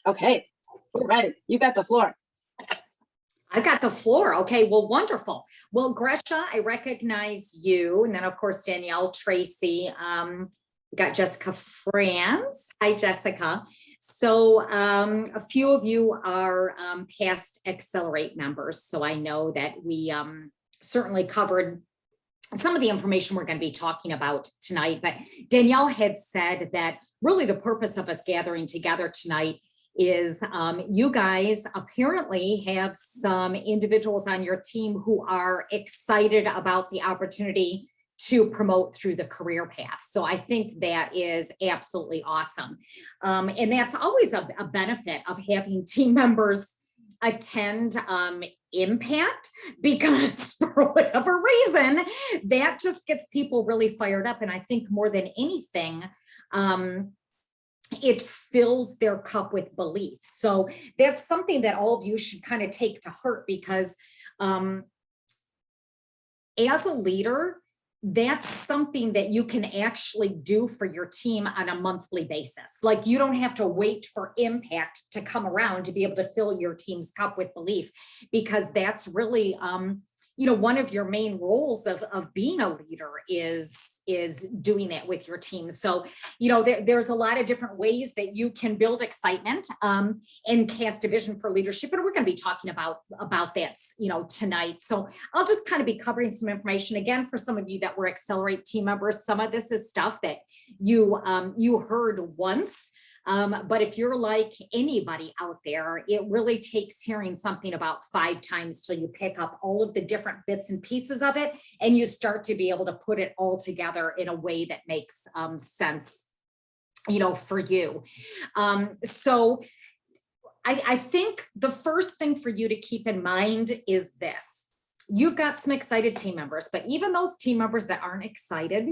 Okay, we're ready. You got the floor. I got the floor. Okay, well, wonderful. Well, Gresha, I recognize you. And then, of course, Danielle, Tracy, we got Jessica Franz. Hi, Jessica. So a few of you are past Accelerate members. So I know that we certainly covered some of the information we're going to be talking about tonight. But Danielle had said that really the purpose of us gathering together tonight is you guys apparently have some individuals on your team who are excited about the opportunity to promote through the career path. So I think that is absolutely awesome. And that's always a benefit of having team members attend Impact, because for whatever reason, that just gets people really fired up. And I think more than anything, it fills their cup with belief. So that's something that all of you should kind of take to heart, because as a leader, that's something that you can actually do for your team on a monthly basis. Like, you don't have to wait for Impact to come around to be able to fill your team's cup with belief, because that's really, one of your main roles of being a leader is doing that with your team. So, there's a lot of different ways that you can build excitement and cast a vision for leadership. And we're going to be talking about that, tonight. So I'll just kind of be covering some information again for some of you that were Accelerate team members. Some of this is stuff that you heard once. But if you're like anybody out there, it really takes hearing something about 5 times till you pick up all of the different bits and pieces of it, and you start to be able to put it all together in a way that makes sense, for you. So I think the first thing for you to keep in mind is this. You've got some excited team members, but even those team members that aren't excited,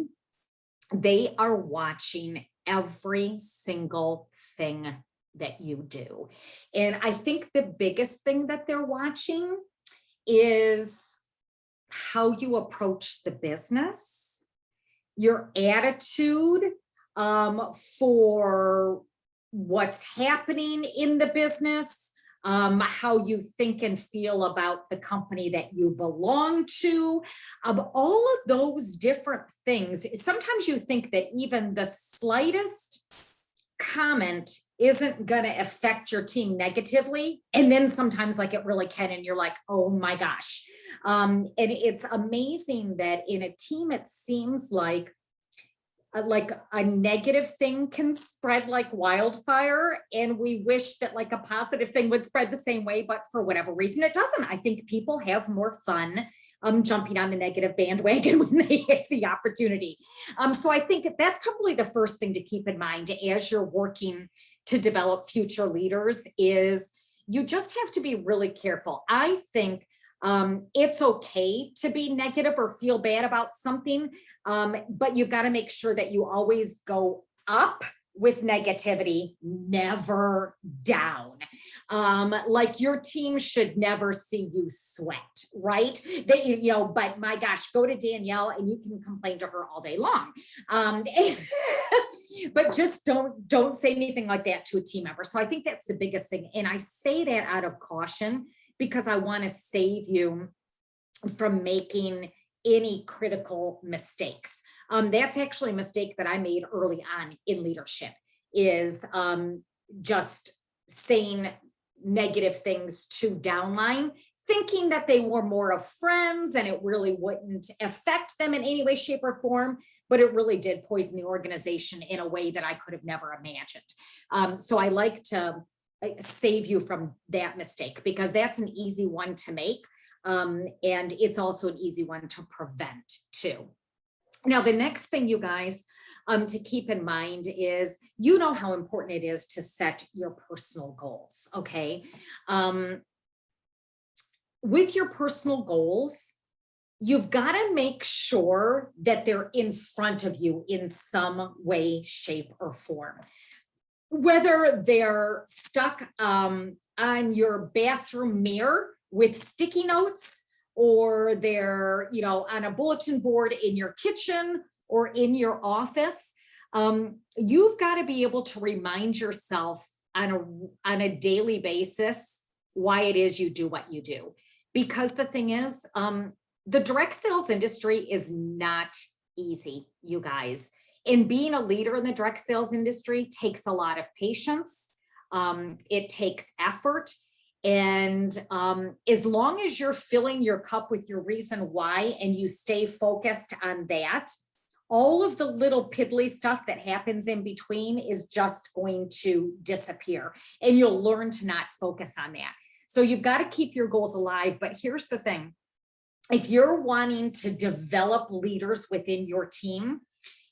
they are watching every single thing that you do. And I think the biggest thing that they're watching is how you approach the business, your attitude for what's happening in the business, how you think and feel about the company that you belong to, all of those different things. Sometimes you think that even the slightest comment isn't going to affect your team negatively. And then sometimes like it really can, and you're like, oh my gosh. And it's amazing that in a team, it seems like a negative thing can spread like wildfire, and we wish that like a positive thing would spread the same way, but for whatever reason it doesn't. I think people have more fun jumping on the negative bandwagon when they have the opportunity. So I think that's probably the first thing to keep in mind as you're working to develop future leaders, is you just have to be really careful. I think it's okay to be negative or feel bad about something, but you've got to make sure that you always go up with negativity, never down. Like your team should never see you sweat, right? That but my gosh, go to Danielle and you can complain to her all day long. But just don't say anything like that to a team member. So I think that's the biggest thing. And I say that out of caution, because I want to save you from making any critical mistakes. That's actually a mistake that I made early on in leadership, is just saying negative things to downline, thinking that they were more of friends and it really wouldn't affect them in any way, shape, or form, but it really did poison the organization in a way that I could have never imagined. So I like to save you from that mistake, because that's an easy one to make. And it's also an easy one to prevent too. Now, the next thing, you guys, to keep in mind is, how important it is to set your personal goals, okay? With your personal goals, you've got to make sure that they're in front of you in some way, shape, or form. Whether they're stuck on your bathroom mirror with sticky notes, or they're, on a bulletin board in your kitchen or in your office, You've got to be able to remind yourself on a daily basis why it is you do what you do. Because the thing is, the direct sales industry is not easy, you guys. And being a leader in the direct sales industry takes a lot of patience. It takes effort. And as long as you're filling your cup with your reason why, and you stay focused on that, all of the little piddly stuff that happens in between is just going to disappear, and you'll learn to not focus on that. So you've got to keep your goals alive. But here's the thing. If you're wanting to develop leaders within your team,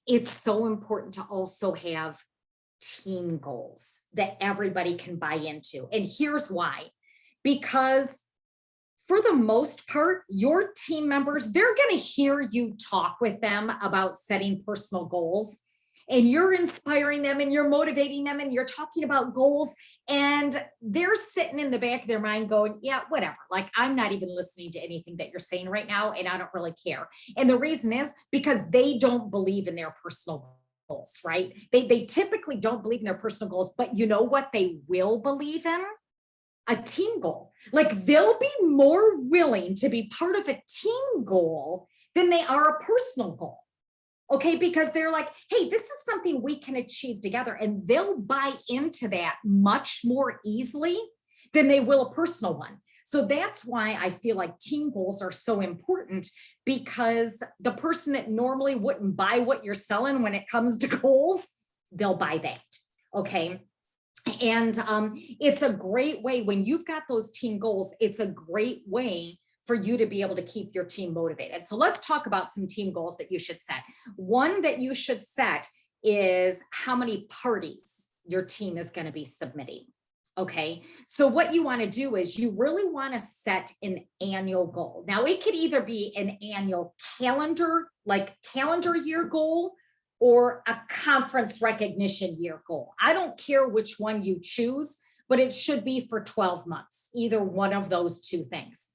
it's so important to also have team goals that everybody can buy into. And here's why. Because for the most part, your team members, they're going to hear you talk with them about setting personal goals, and you're inspiring them and you're motivating them and you're talking about goals, and they're sitting in the back of their mind going, yeah, whatever. Like, I'm not even listening to anything that you're saying right now, and I don't really care. And the reason is because they don't believe in their personal goals, right? They typically don't believe in their personal goals, but you know what they will believe in? A team goal. Like, they'll be more willing to be part of a team goal than they are a personal goal. Okay, because they're like, hey, this is something we can achieve together, and they'll buy into that much more easily than they will a personal one. So that's why I feel like team goals are so important, because the person that normally wouldn't buy what you're selling when it comes to goals, they'll buy that. Okay. And it's a great way when you've got those team goals, it's a great way for you to be able to keep your team motivated. So let's talk about some team goals that you should set. One that you should set is how many parties your team is going to be submitting. Okay, so what you want to do is you really want to set an annual goal. Now, it could either be an annual calendar year goal, or a conference recognition year goal. I don't care which one you choose, but it should be for 12 months, either one of those two things.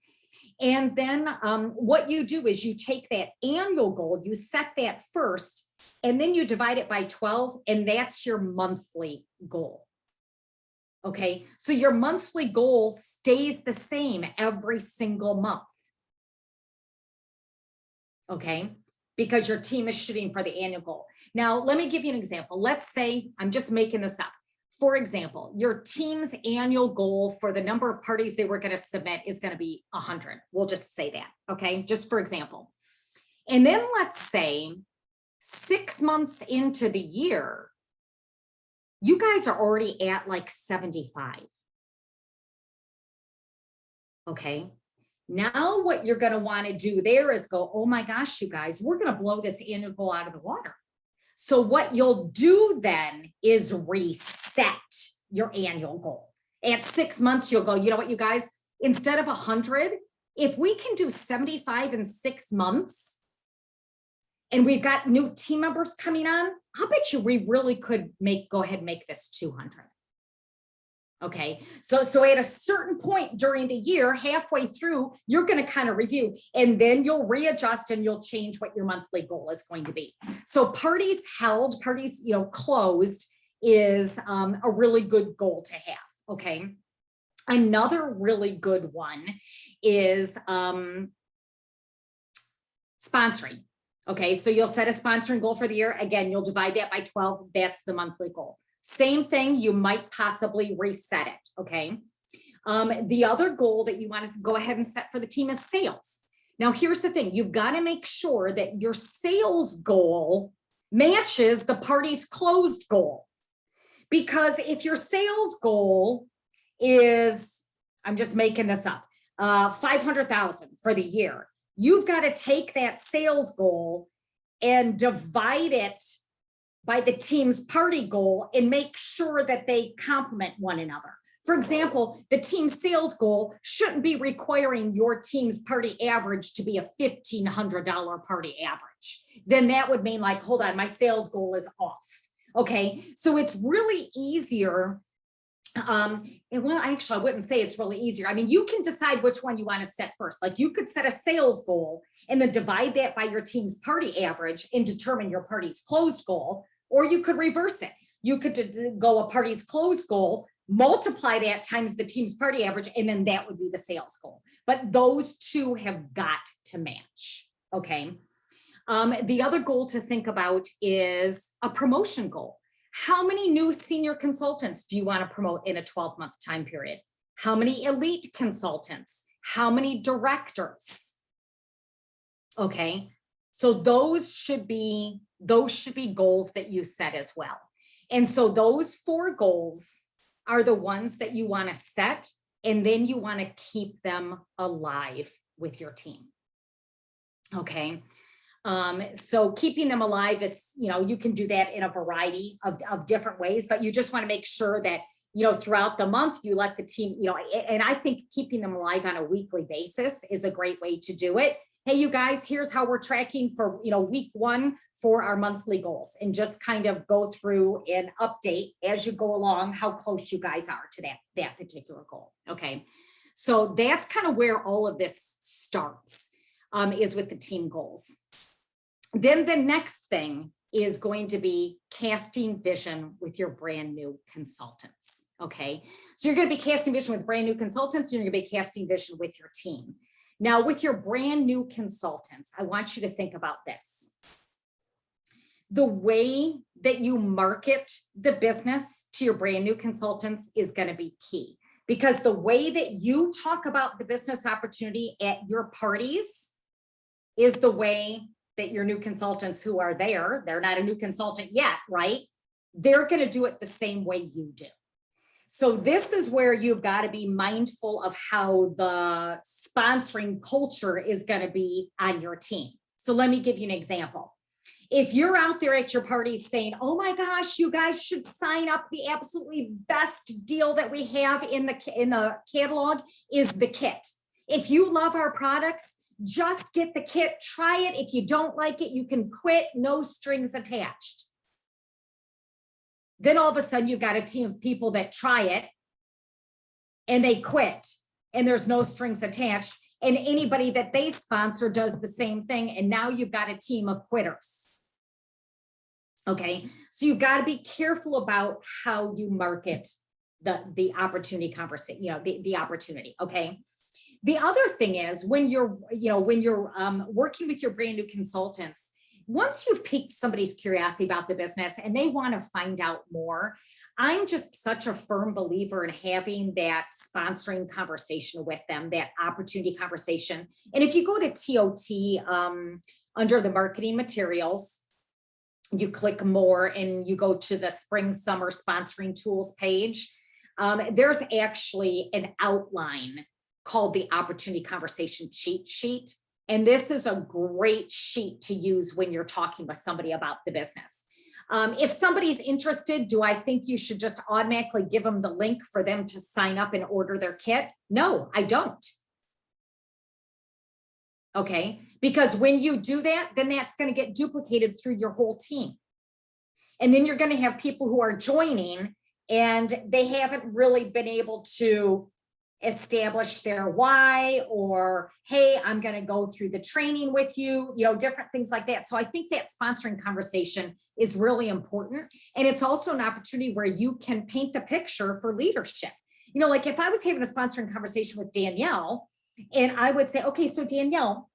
And then what you do is you take that annual goal, you set that first, and then you divide it by 12, and that's your monthly goal. Okay, so your monthly goal stays the same every single month. Okay, because your team is shooting for the annual goal. Now, let me give you an example. Let's say, I'm just making this up. For example, your team's annual goal for the number of parties they were going to submit is going to be 100. We'll just say that, okay? Just for example. And then let's say 6 months into the year, you guys are already at like 75. Okay. Now what you're going to want to do there is go, oh my gosh, you guys, we're going to blow this annual goal out of the water. So what you'll do then is reset your annual goal. At 6 months, you'll go, you know what, you guys, instead of 100, if we can do 75 in 6 months, and we've got new team members coming on, I'll bet you we really could go ahead and make this 200. Okay, so at a certain point during the year, halfway through, you're going to kind of review, and then you'll readjust and you'll change what your monthly goal is going to be. So parties closed is a really good goal to have. Okay, another really good one is sponsoring. Okay, so you'll set a sponsoring goal for the year. Again, you'll divide that by 12. That's the monthly goal. Same thing, you might possibly reset it, okay? The other goal that you want to go ahead and set for the team is sales. Now, here's the thing. You've got to make sure that your sales goal matches the party's closed goal. Because if your sales goal is, I'm just making this up, 500,000 for the year, you've got to take that sales goal and divide it by the team's party goal and make sure that they complement one another. For example, the team sales goal shouldn't be requiring your team's party average to be a $1,500 party average. Then that would mean like, hold on, my sales goal is off. Okay, so it's really easier. Actually, I wouldn't say it's really easier. I mean, you can decide which one you want to set first. Like, you could set a sales goal and then divide that by your team's party average and determine your party's closed goal. Or you could reverse it. You could go a party's close goal, multiply that times the team's party average, and then that would be the sales goal. But those two have got to match, okay? The other goal to think about is a promotion goal. How many new senior consultants do you want to promote in a 12-month time period? How many elite consultants? How many directors? Okay, so those should be goals that you set as well. And so those 4 goals are the ones that you want to set, and then you want to keep them alive with your team. Okay. So keeping them alive is, you can do that in a variety of different ways, but you just want to make sure that, throughout the month, you let the team, and I think keeping them alive on a weekly basis is a great way to do it. Hey, you guys, here's how we're tracking for, week 1 for our monthly goals, and just kind of go through and update as you go along how close you guys are to that particular goal. Okay. So that's kind of where all of this starts, is with the team goals. Then the next thing is going to be casting vision with your brand new consultants. Okay. So you're going to be casting vision with brand new consultants, and you're going to be casting vision with your team. Now, with your brand new consultants, I want you to think about this. The way that you market the business to your brand new consultants is going to be key, because the way that you talk about the business opportunity at your parties is the way that your new consultants who are there, they're not a new consultant yet, right? They're going to do it the same way you do. So this is where you've got to be mindful of how the sponsoring culture is going to be on your team. So let me give you an example. If you're out there at your parties saying, oh my gosh, you guys should sign up, the absolutely best deal that we have in the catalog is the kit. If you love our products, just get the kit, try it. If you don't like it, you can quit, no strings attached. Then all of a sudden you've got a team of people that try it and they quit, and there's no strings attached, and anybody that they sponsor does the same thing. And now you've got a team of quitters. Okay. So you've got to be careful about how you market the opportunity conversation, the opportunity. Okay. The other thing is when you're working with your brand new consultants, once you've piqued somebody's curiosity about the business and they want to find out more, I'm just such a firm believer in having that sponsoring conversation with them, that opportunity conversation. And if you go to TOT under the marketing materials, you click more and you go to the spring, summer sponsoring tools page. There's actually an outline called the opportunity conversation cheat sheet. And this is a great sheet to use when you're talking with somebody about the business. If somebody's interested, do I think you should just automatically give them the link for them to sign up and order their kit? No, I don't. Okay, because when you do that, then that's going to get duplicated through your whole team. And then you're going to have people who are joining and they haven't really been able to establish their why, or, hey, I'm going to go through the training with you, different things like that. So I think that sponsoring conversation is really important. And it's also an opportunity where you can paint the picture for leadership. Like if I was having a sponsoring conversation with Danielle and I would say, okay, so Danielle,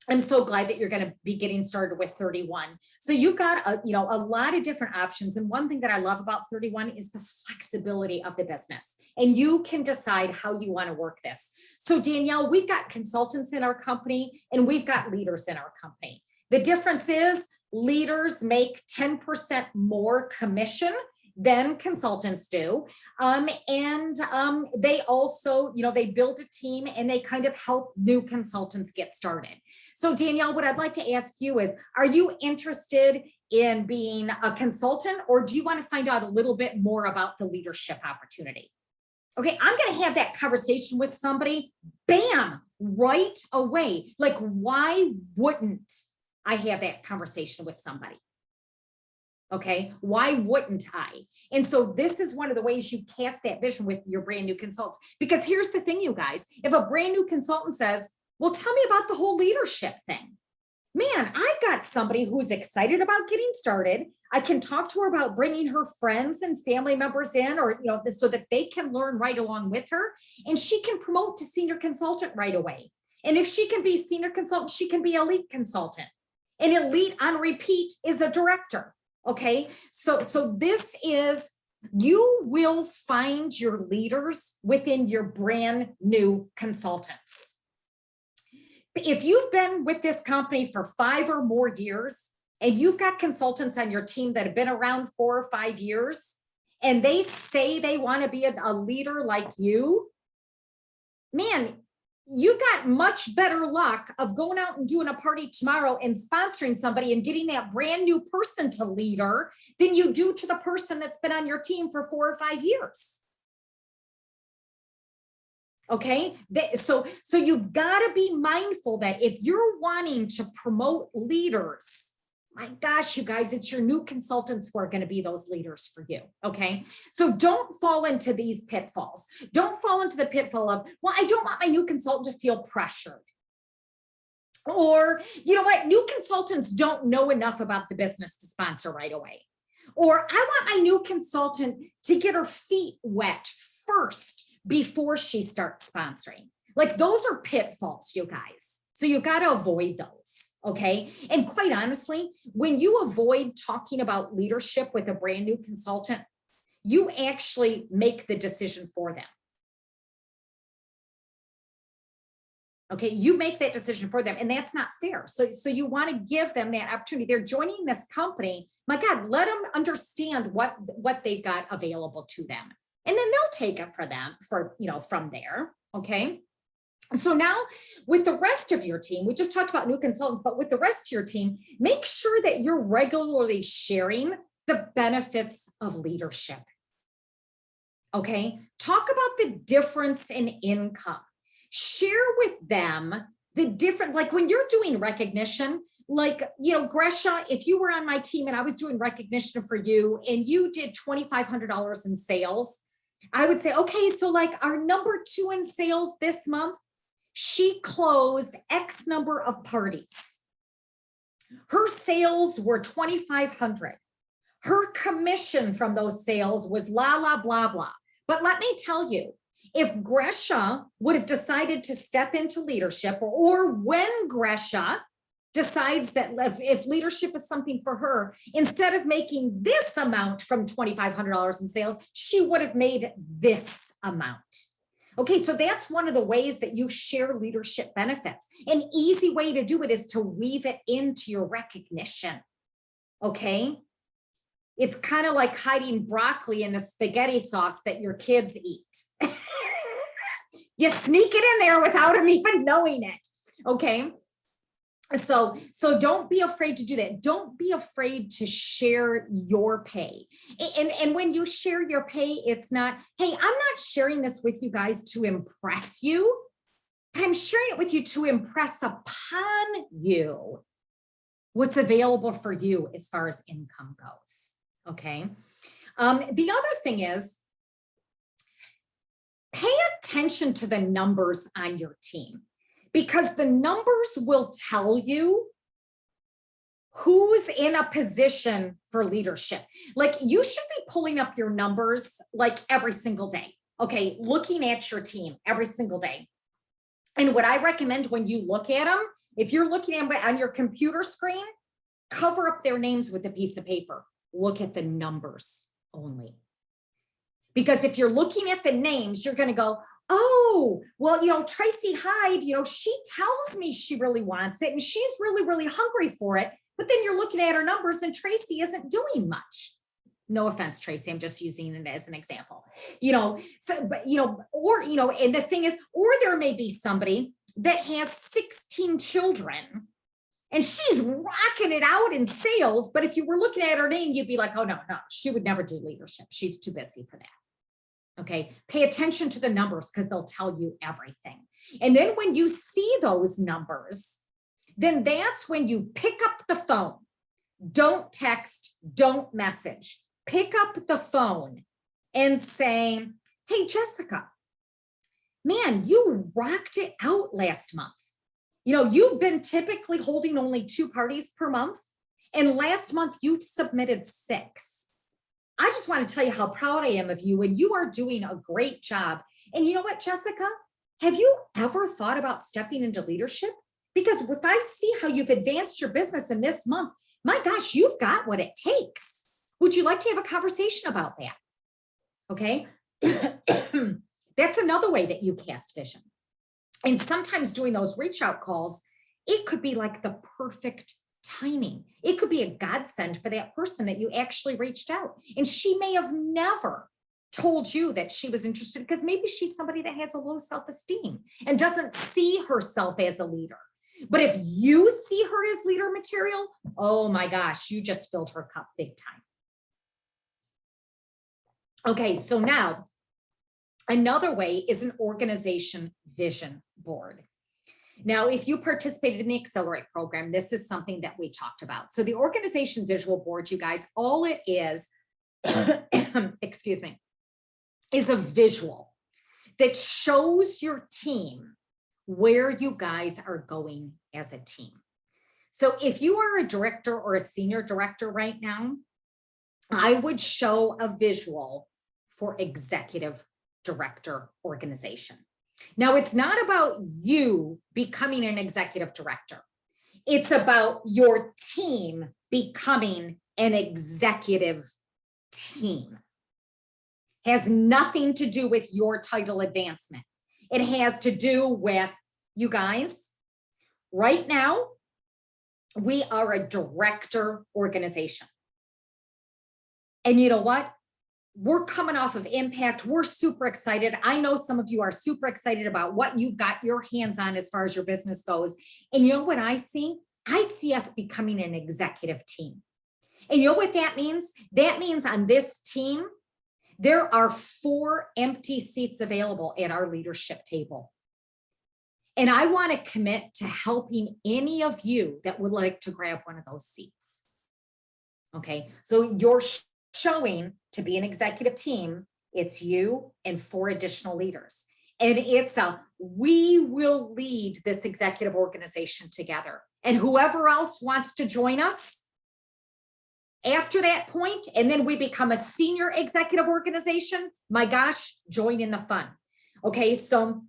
I'm so glad that you're going to be getting started with 31. So you've got a lot of different options. And one thing that I love about 31 is the flexibility of the business. And you can decide how you want to work this. So Danielle, we've got consultants in our company and we've got leaders in our company. The difference is leaders make 10% more commission than consultants do. They also, they build a team and they kind of help new consultants get started. So Danielle, what I'd like to ask you is, are you interested in being a consultant, or do you want to find out a little bit more about the leadership opportunity? Okay, I'm going to have that conversation with somebody, bam, right away. Like, why wouldn't I have that conversation with somebody? Okay, why wouldn't I? And so this is one of the ways you cast that vision with your brand new consultants. Because here's the thing, you guys, if a brand new consultant says, well, tell me about the whole leadership thing. man, I've got somebody who's excited about getting started. I can talk to her about bringing her friends and family members in, or, so that they can learn right along with her. And she can promote to senior consultant right away. And if she can be senior consultant, she can be elite consultant. And elite on repeat is a director. Okay. So this is, you will find your leaders within your brand new consultants. If you've been with this company for 5 or more years, and you've got consultants on your team that have been around 4 or 5 years, and they say they want to be a leader like you, man, you got much better luck of going out and doing a party tomorrow and sponsoring somebody and getting that brand new person to leader than you do to the person that's been on your team for 4 or 5 years. Okay, so you've got to be mindful that if you're wanting to promote leaders, my gosh, you guys, it's your new consultants who are going to be those leaders for you. Okay, so don't fall into these pitfalls. Don't fall into the pitfall of, well, I don't want my new consultant to feel pressured. Or, you know what, new consultants don't know enough about the business to sponsor right away. Or I want my new consultant to get her feet wet first before she starts sponsoring. Like, those are pitfalls, you guys. So you've got to avoid those. Okay. And quite honestly, when you avoid talking about leadership with a brand new consultant, you actually make the decision for them. Okay. You make that decision for them, and that's not fair. So you want to give them that opportunity. They're joining this company. My God, let them understand what they've got available to them. And then they'll take it from there. Okay. So now with the rest of your team, we just talked about new consultants, but with the rest of your team, make sure that you're regularly sharing the benefits of leadership. Okay. Talk about the difference in income. Share with them the different, like when you're doing recognition, like, Gresha, if you were on my team and I was doing recognition for you and you did $2,500 in sales, I would say, okay, so like our number 2 in sales this month, she closed X number of parties. Her sales were 2,500. Her commission from those sales was blah, blah. But let me tell you, if Gresha would have decided to step into leadership, or when Gresha decides that if leadership is something for her, instead of making this amount from $2,500 in sales, she would have made this amount. Okay, so that's one of the ways that you share leadership benefits. An easy way to do it is to weave it into your recognition. Okay, it's kind of like hiding broccoli in the spaghetti sauce that your kids eat. You sneak it in there without them even knowing it. Okay. So don't be afraid to do that. Don't be afraid to share your pay. And when you share your pay, it's not, hey, I'm not sharing this with you guys to impress you, but I'm sharing it with you to impress upon you what's available for you as far as income goes. Okay. The other thing is, pay attention to the numbers on your team, because the numbers will tell you who's in a position for leadership. Like, you should be pulling up your numbers like every single day. Okay, looking at your team every single day. And what I recommend when you look at them, if you're looking at them on your computer screen, cover up their names with a piece of paper. Look at the numbers only. Because if you're looking at the names, you're going to go, oh, well, Tracy Hyde, she tells me she really wants it and she's really, really hungry for it. But then you're looking at her numbers and Tracy isn't doing much. No offense, Tracy, I'm just using it as an example, and the thing is, or there may be somebody that has 16 children and she's rocking it out in sales. But if you were looking at her name, you'd be like, oh, no, she would never do leadership. She's too busy for that. Okay, pay attention to the numbers because they'll tell you everything. And then when you see those numbers, then that's when you pick up the phone. Don't text, don't message. Pick up the phone and say, hey, Jessica, man, you rocked it out last month. You've been typically holding only 2 parties per month. And last month you submitted 6. I just want to tell you how proud I am of you, and you are doing a great job. And you know what, Jessica? Have you ever thought about stepping into leadership? Because if I see how you've advanced your business in this month, my gosh, you've got what it takes. Would you like to have a conversation about that? Okay. That's another way that you cast vision. And sometimes doing those reach out calls, it could be like the perfect timing. It could be a godsend for that person that you actually reached out. And she may have never told you that she was interested, because maybe she's somebody that has a low self-esteem and doesn't see herself as a leader. But if you see her as leader material, oh my gosh, you just filled her cup big time. Okay, so now another way is an organization vision board. Now, if you participated in the Accelerate program, this is something that we talked about. So the organization visual board, you guys, all it is, excuse me, is a visual that shows your team where you guys are going as a team. So if you are a director or a senior director right now, I would show a visual for executive director organization. Now, it's not about you becoming an executive director. It's about your team becoming an executive team. Has nothing to do with your title advancement. It has to do with, you guys, right now, we are a director organization. And you know what? We're coming off of impact. We're super excited. I know some of you are super excited about what you've got your hands on as far as your business goes. And you know what I see? I see us becoming an executive team. And you know what that means? That means on this team, there are 4 empty seats available at our leadership table. And I want to commit to helping any of you that would like to grab one of those seats. Okay, so you're showing to be an executive team, it's you and 4 additional leaders. And it's we will lead this executive organization together. And whoever else wants to join us after that point, and then we become a senior executive organization, my gosh, join in the fun. Okay, so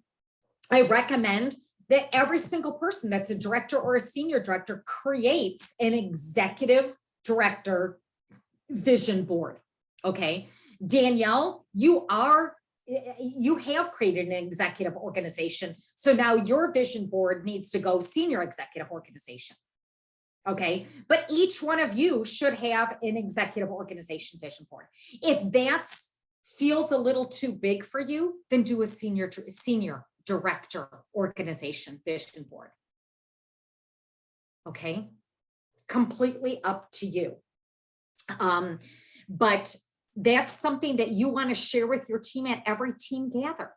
I recommend that every single person that's a director or a senior director creates an executive director vision board. Okay, Danielle, you have created an executive organization. So now your vision board needs to go senior executive organization. Okay, but each one of you should have an executive organization vision board. If that feels a little too big for you, then do a senior director organization vision board. Okay, completely up to you. But that's something that you want to share with your team at every team gather.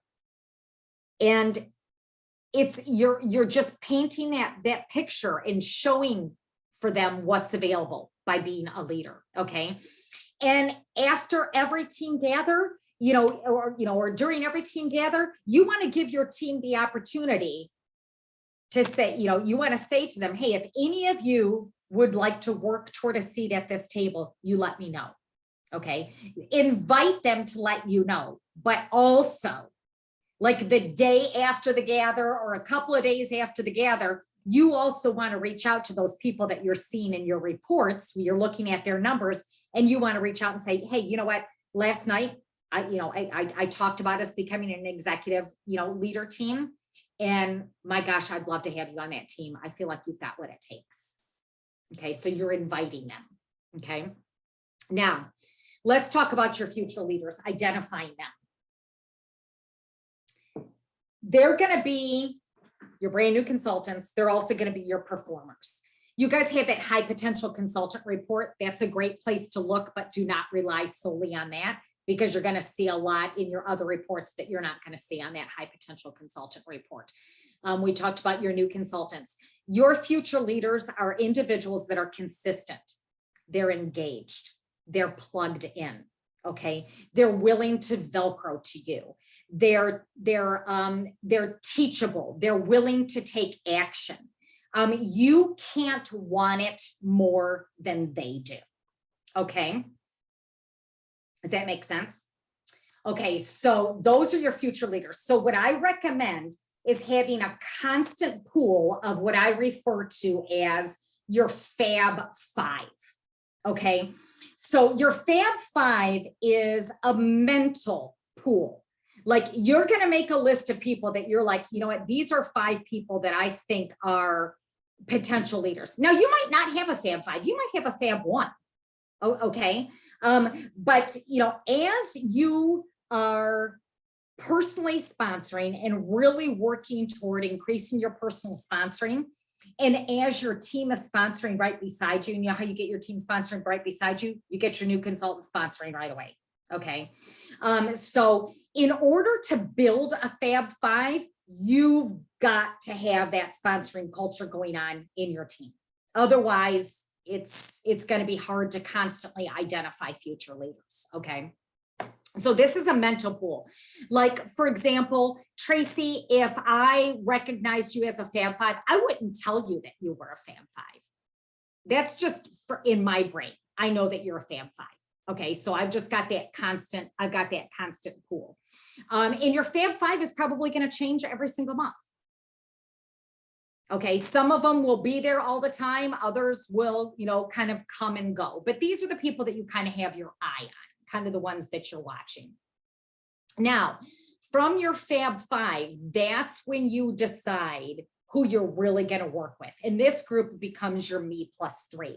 And it's you're just painting that picture and showing for them what's available by being a leader. Okay. And after every team gather, or during every team gather, you want to give your team the opportunity to say, you want to say to them, hey, if any of you would like to work toward a seat at this table, you let me know. Okay. Invite them to let you know, but also like the day after the gather or a couple of days after the gather, you also want to reach out to those people that you're seeing in your reports where you're looking at their numbers, and you want to reach out and say, hey, you know what, last night, I talked about us becoming an executive, leader team. And my gosh, I'd love to have you on that team. I feel like you've got what it takes. Okay. So you're inviting them. Okay. Now let's talk about your future leaders, identifying them. They're going to be your brand new consultants. They're also going to be your performers. You guys have that high potential consultant report. That's a great place to look, but do not rely solely on that, because you're going to see a lot in your other reports that you're not going to see on that high potential consultant report. We talked about your new consultants. Your future leaders are individuals that are consistent. They're engaged. They're plugged in. Okay. They're willing to Velcro to you. They're teachable. They're willing to take action. You can't want it more than they do. Okay. Does that make sense? Okay, so those are your future leaders. So what I recommend is having a constant pool of what I refer to as your Fab Five. Okay, so your Fab Five is a mental pool. Like you're going to make a list of people that you're like, you know what, these are 5 people that I think are potential leaders. Now, you might not have a Fab Five, you might have a Fab One. Oh, okay. But you know, as you are personally sponsoring and really working toward increasing your personal sponsoring, and as your team is sponsoring right beside you, and you know how you get your team sponsoring right beside you, you get your new consultant sponsoring right away. Okay. So in order to build a Fab Five, you've got to have that sponsoring culture going on in your team. Otherwise, it's going to be hard to constantly identify future leaders. Okay. So this is a mental pool. Like, for example, Tracy, if I recognized you as a Fab Five, I wouldn't tell you that you were a Fab Five. That's just in my brain. I know that you're a Fab Five. Okay. So I've just got that constant, I've got that constant pool. And your Fab Five is probably going to change every single month. Okay, some of them will be there all the time. Others will, you know, kind of come and go. But these are the people that you kind of have your eye on, kind of the ones that you're watching. Now, from your Fab Five, that's when you decide who you're really going to work with. And this group becomes your Me+3.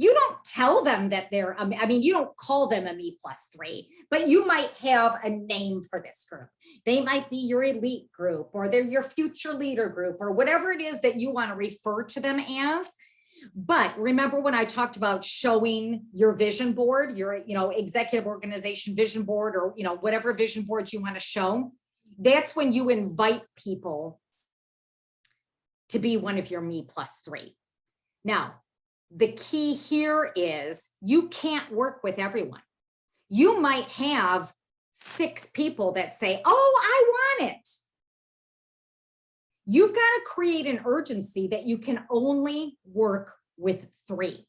You don't tell them that they're, I mean, you don't call them a Me+3, but you might have a name for this group. They might be your elite group, or they're your future leader group, or whatever it is that you want to refer to them as. But remember when I talked about showing your vision board, your, you know, executive organization vision board, or, you know, whatever vision board you want to show, that's when you invite people to be one of your Me+3. Now, the key here is you can't work with everyone. You might have 6 people that say, oh, I want it. You've got to create an urgency that you can only work with 3.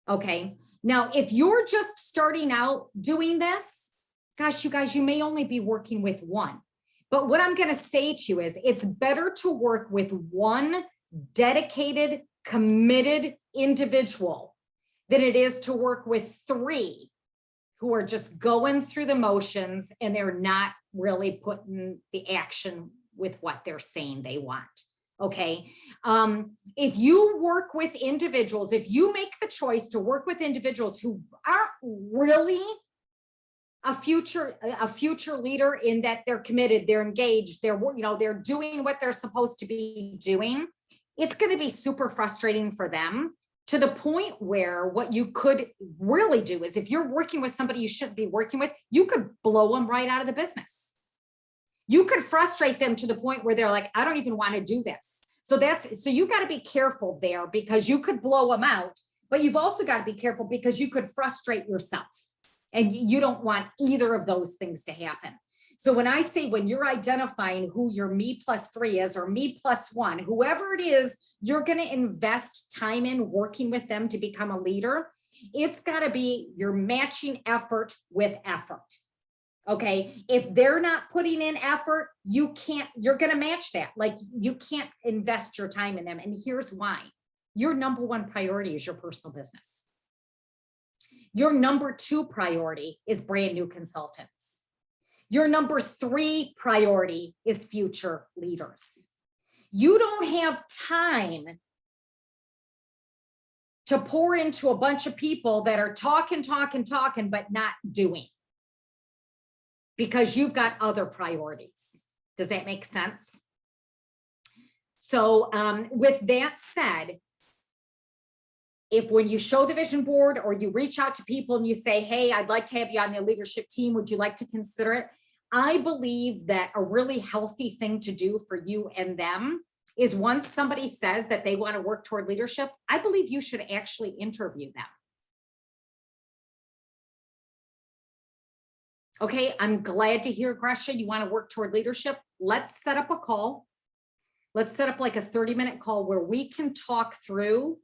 Okay. Now, if you're just starting out doing this, gosh, you guys, you may only be working with 1. But what I'm going to say to you is it's better to work with 1 dedicated, committed individual than it is to work with 3 who are just going through the motions and they're not really putting the action with what they're saying they want. Okay. If you work with individuals, if you make the choice to work with individuals who aren't really a future leader in that they're committed, they're engaged, they're, you know, they're doing what they're supposed to be doing, it's going to be super frustrating for them, to the point where what you could really do is, if you're working with somebody you shouldn't be working with, you could blow them right out of the business. You could frustrate them to the point where they're like, I don't even want to do this. So you got to be careful there, because you could blow them out, but you've also got to be careful because you could frustrate yourself, and you don't want either of those things to happen. So when I say, when you're identifying who your Me+3 is, or Me+1, whoever it is, you're going to invest time in working with them to become a leader. It's got to be you're matching effort with effort. Okay. If they're not putting in effort, you're going to match that. Like, you can't invest your time in them. And here's why. Your number 1 priority is your personal business. Your number 2 priority is brand new consultants. Your number 3 priority is future leaders. You don't have time to pour into a bunch of people that are talking, but not doing, because you've got other priorities. Does that make sense? So with that said, if when you show the vision board, or you reach out to people and you say, hey, I'd like to have you on the leadership team, would you like to consider it? I believe that a really healthy thing to do for you and them is, once somebody says that they want to work toward leadership, I believe you should actually interview them. Okay, I'm glad to hear, Gresha, you want to work toward leadership. Let's set up a call. let's set up like a 30-minute call where we can talk through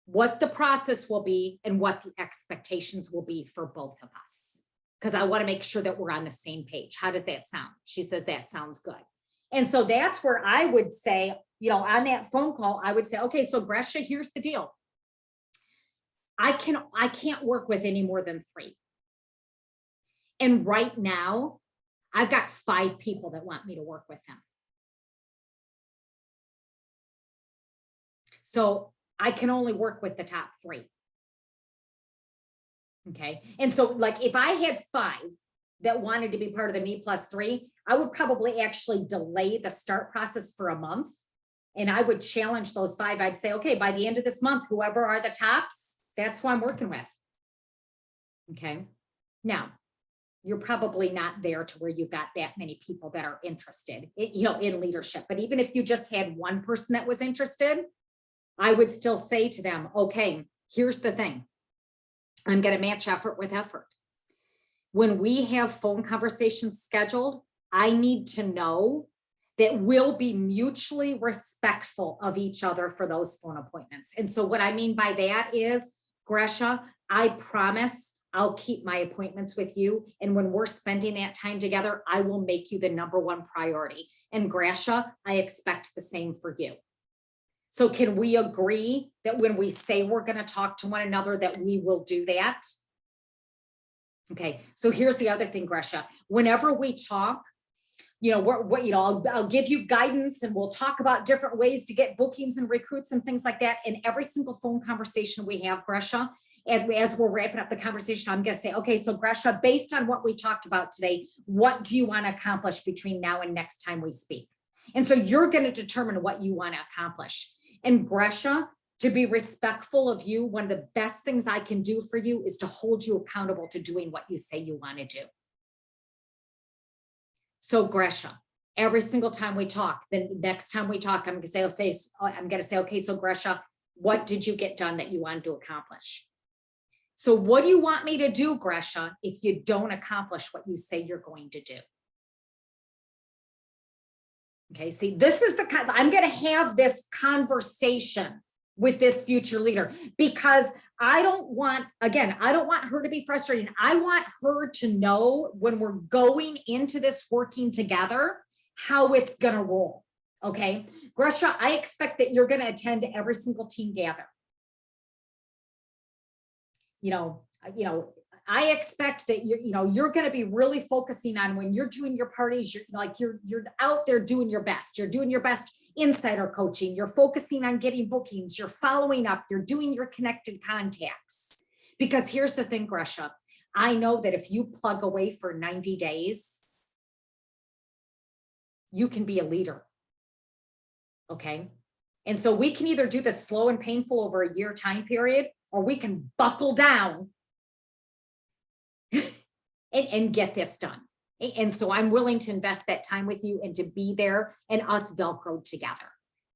what the process will be and what the expectations will be for both of us. Because I want to make sure that we're on the same page. How does that sound? She says, that sounds good. And so that's where I would say, on that phone call, I would say, okay, so Gresha, here's the deal. I can't work with any more than 3. And right now, I've got 5 people that want me to work with them. So I can only work with the top 3. Okay. And so like if I had 5 that wanted to be part of the Me+3, I would probably actually delay the start process for a month. And I would challenge those 5. I'd say, okay, by the end of this month, whoever are the tops, that's who I'm working with. Okay. Now, you're probably not there to where you've got that many people that are interested, in leadership. But even if you just had one person that was interested, I would still say to them, okay, here's the thing. I'm going to match effort with effort. When we have phone conversations scheduled, I need to know that we'll be mutually respectful of each other for those phone appointments. And so what I mean by that is, Gresha, I promise I'll keep my appointments with you. And when we're spending that time together, I will make you the #1 priority. And Gresha, I expect the same for you. So can we agree that when we say we're going to talk to one another, that we will do that? Okay. So here's the other thing, Gresha. Whenever we talk, I'll give you guidance and we'll talk about different ways to get bookings and recruits and things like that. And every single phone conversation we have, Gresha, and as we're wrapping up the conversation, I'm going to say, okay, so Gresha, based on what we talked about today, what do you want to accomplish between now and next time we speak? And so you're going to determine what you want to accomplish. And Gresha, to be respectful of you, one of the best things I can do for you is to hold you accountable to doing what you say you want to do. So Gresha, every single time we talk, the next time we talk, I'm going to say, okay, so Gresha, what did you get done that you wanted to accomplish? So what do you want me to do, Gresha, if you don't accomplish what you say you're going to do? Okay, see, this is the kind, I'm going to have this conversation with this future leader because I don't want her to be frustrated. I want her to know when we're going into this working together, how it's going to roll. Okay, Gresha, I expect that you're going to attend every single team gather. I expect that you're going to be really focusing on when you're doing your parties, you're out there doing your best. You're doing your best insider coaching. You're focusing on getting bookings. You're following up. You're doing your connected contacts. Because here's the thing, Gresha, I know that if you plug away for 90 days, you can be a leader. Okay. And so we can either do this slow and painful over a year time period, or we can buckle down and get this done. And so I'm willing to invest that time with you and to be there and us Velcroed together,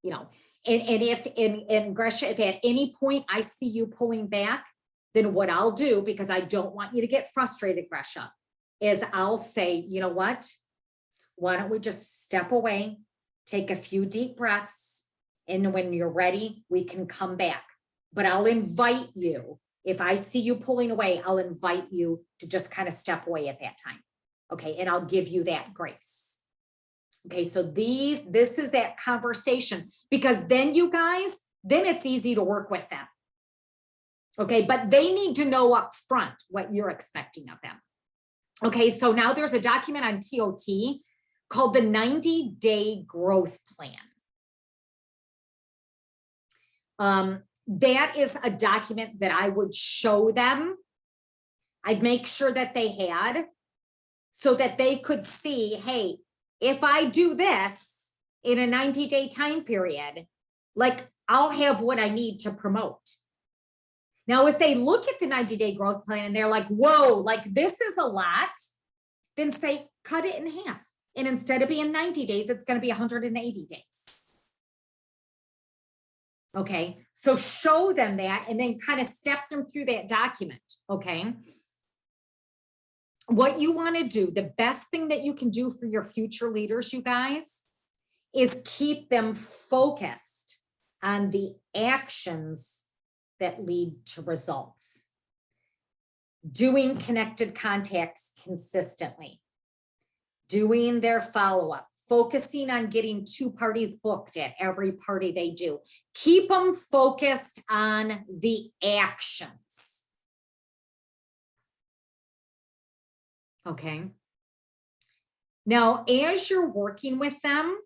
and Gresha, if at any point I see you pulling back, then what I'll do, because I don't want you to get frustrated, Gresha, is I'll say, you know what, why don't we just step away, take a few deep breaths, and when you're ready, we can come back. But I'll invite you, if I see you pulling away, I'll invite you to just kind of step away at that time. Okay, and I'll give you that grace. Okay, so this is that conversation, because then you guys, then it's easy to work with them. Okay, but they need to know up front what you're expecting of them. Okay, so now there's a document on TOT called the 90-day growth plan. That is a document that I would show them. I'd make sure that they had, so that they could see, hey, if I do this in a 90-day time period, like I'll have what I need to promote. Now, if they look at the 90-day growth plan and they're like, whoa, like this is a lot, then say, cut it in half. And instead of being 90 days, it's going to be 180 days. Okay, so show them that and then kind of step them through that document. Okay. What you want to do, the best thing that you can do for your future leaders, you guys, is keep them focused on the actions that lead to results. Doing connected contacts consistently, doing their follow-up, focusing on getting 2 parties booked at every party they do. Keep them focused on the actions. Okay. Now, as you're working with them,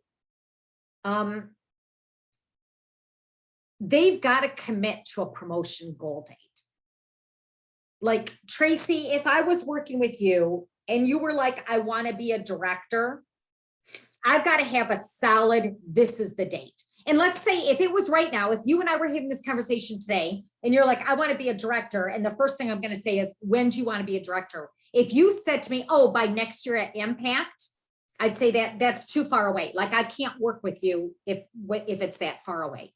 they've got to commit to a promotion goal date. Like, Tracy, if I was working with you and you were like, I want to be a director, I've got to have a solid, this is the date. And let's say if it was right now, if you and I were having this conversation today and you're like, I want to be a director. And the first thing I'm going to say is, when do you want to be a director? If you said to me, oh, by next year at Impact, I'd say that that's too far away. Like, I can't work with you if it's that far away.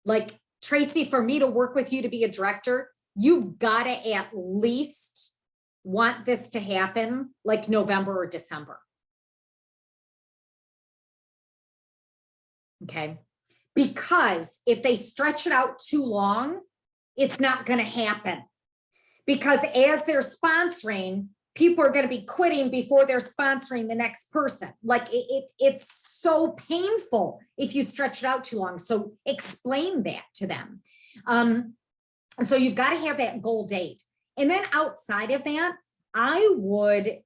Like, Tracy, for me to work with you to be a director, you've got to at least want this to happen like November or December. Okay. Because if they stretch it out too long, it's not going to happen. Because as they're sponsoring, people are going to be quitting before they're sponsoring the next person. Like, it's so painful if you stretch it out too long. So explain that to them. So you've got to have that goal date. And then outside of that, I would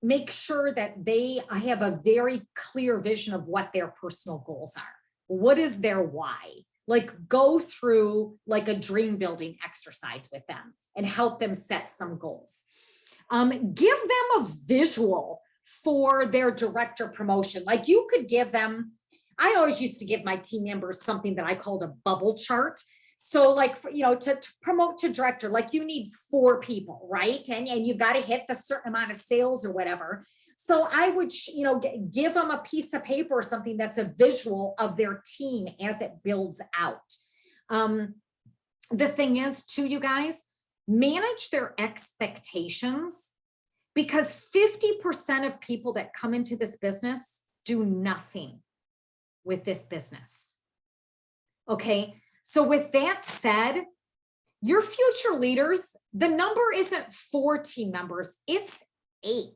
make sure that they have a very clear vision of what their personal goals are. What is their why? Like, go through like a dream building exercise with them and help them set some goals. Give them a visual for their director promotion. Like, you could give them, I always used to give my team members something that I called a bubble chart. So like, to promote to director, like, you need 4 people, right? And you've got to hit the certain amount of sales or whatever. So I would, give them a piece of paper or something that's a visual of their team as it builds out. The thing is too, you guys, manage their expectations, because 50% of people that come into this business do nothing with this business. Okay. So with that said, your future leaders, the number isn't 4 team members, it's 8.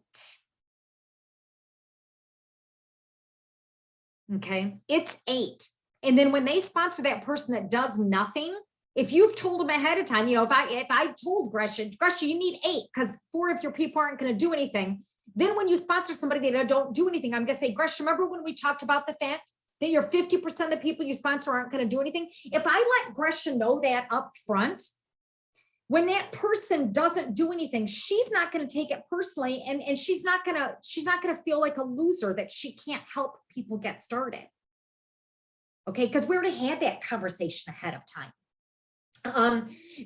Okay, it's 8. And then when they sponsor that person that does nothing, if you've told them ahead of time, if I told Gresha, you need 8 because 4 of your people aren't going to do anything. Then when you sponsor somebody that don't do anything, I'm going to say, Gresha, remember when we talked about the fact that your 50% of the people you sponsor aren't going to do anything? If I let Gresha know that up front, when that person doesn't do anything, she's not going to take it personally, and she's not going to feel like a loser that she can't help people get started. Okay, because we already had that conversation ahead of time.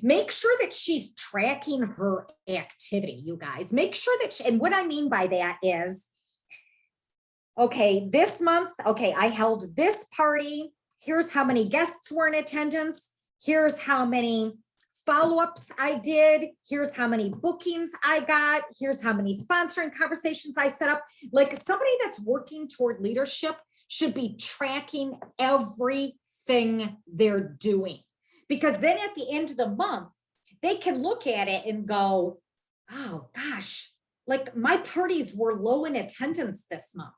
Make sure that she's tracking her activity, you guys. Make sure that and what I mean by that is, okay, this month, okay, I held this party. Here's how many guests were in attendance. Here's how many follow-ups I did. Here's how many bookings I got. Here's how many sponsoring conversations I set up. Like, somebody that's working toward leadership should be tracking everything they're doing, because then at the end of the month, they can look at it and go, oh gosh, like, my parties were low in attendance this month.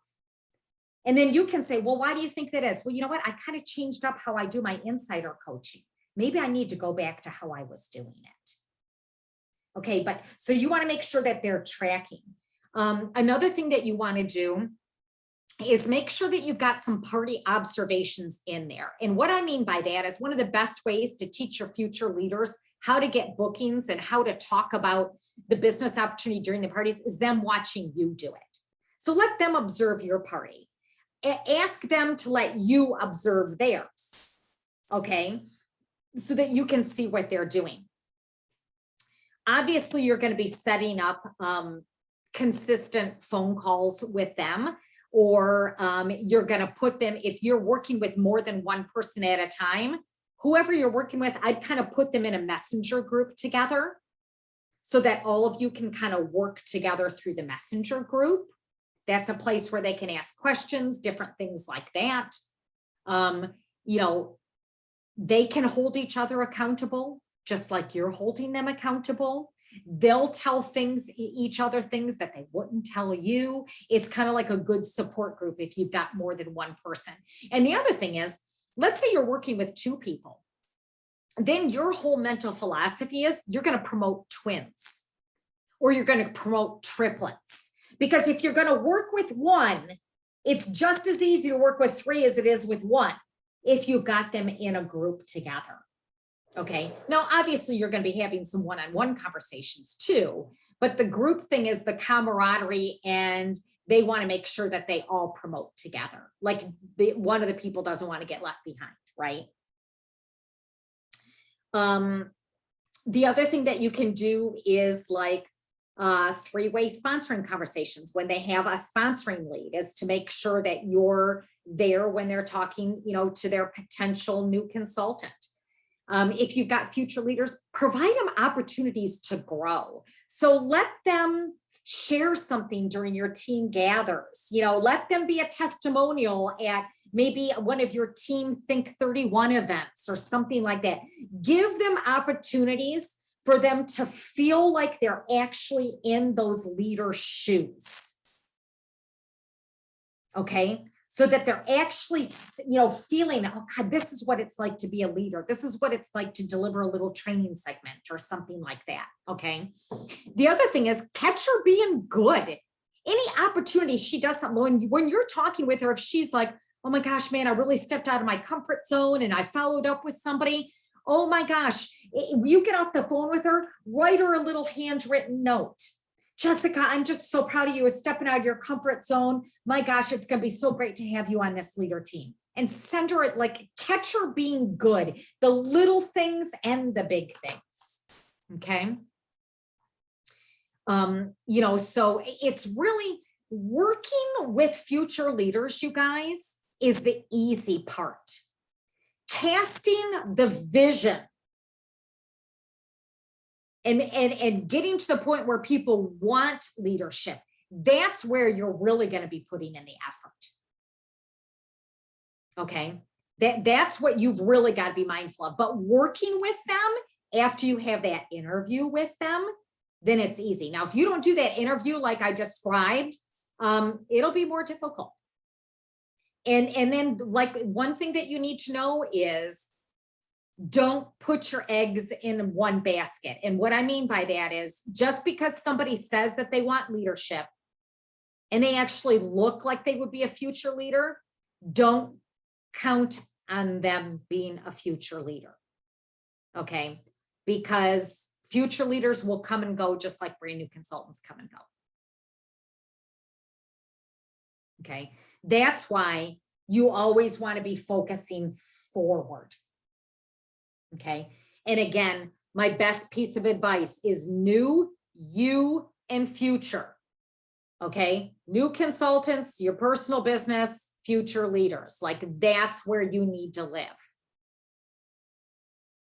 And then you can say, well, why do you think that is? Well, you know what? I kind of changed up how I do my insider coaching. Maybe I need to go back to how I was doing it. Okay, but so you want to make sure that they're tracking. Another thing that you want to do is make sure that you've got some party observations in there. And what I mean by that is, one of the best ways to teach your future leaders how to get bookings and how to talk about the business opportunity during the parties is them watching you do it. So let them observe your party. Ask them to let you observe theirs. Okay, so that you can see what they're doing. Obviously, you're going to be setting up consistent phone calls with them, or you're going to put them, if you're working with more than one person at a time, whoever you're working with, I'd kind of put them in a messenger group together so that all of you can kind of work together through the messenger group. That's a place where they can ask questions, different things like that. You know, they can hold each other accountable, just like you're holding them accountable. They'll tell each other things that they wouldn't tell you. It's kind of like a good support group if you've got more than one person. And the other thing is, let's say you're working with 2 people. Then your whole mental philosophy is you're going to promote twins or you're going to promote triplets. Because if you're going to work with 1, it's just as easy to work with 3 as it is with 1 if you got them in a group together. Okay. Now, obviously, you're going to be having some one-on-one conversations too, but the group thing is the camaraderie, and they want to make sure that they all promote together. Like one of the people doesn't want to get left behind, right? The other thing that you can do is like 3-way sponsoring conversations. When they have a sponsoring lead, is to make sure that you're there when they're talking, you know, to their potential new consultant. If you've got future leaders, provide them opportunities to grow. So let them share something during your team gathers, you know, let them be a testimonial at maybe one of your team Think 31 events or something like that. Give them opportunities for them to feel like they're actually in those leader shoes. Okay. So that they're actually, you know, feeling, oh God, this is what it's like to be a leader. This is what it's like to deliver a little training segment or something like that. Okay. The other thing is catch her being good. Any opportunity she does something, when you're talking with her, if she's like, oh my gosh, man, I really stepped out of my comfort zone and I followed up with somebody. Oh my gosh, you get off the phone with her, write her a little handwritten note. Jessica, I'm just so proud of you as stepping out of your comfort zone. My gosh, it's going to be so great to have you on this leader team. And send her it, like catch her being good, the little things and the big things. Okay. You know, so it's really working with future leaders, you guys, is the easy part. Casting the vision and getting to the point where people want leadership, that's where you're really going to be putting in the effort. Okay. That's what you've really got to be mindful of. But working with them after you have that interview with them, then it's easy. Now, if you don't do that interview like I described, it'll be more difficult. And then like one thing that you need to know is don't put your eggs in one basket. And what I mean by that is just because somebody says that they want leadership and they actually look like they would be a future leader, don't count on them being a future leader. Okay. Because future leaders will come and go just like brand new consultants come and go. Okay. That's why you always want to be focusing forward. Okay. And again, my best piece of advice is new, you, and future. Okay. New consultants, your personal business, future leaders. Like that's where you need to live.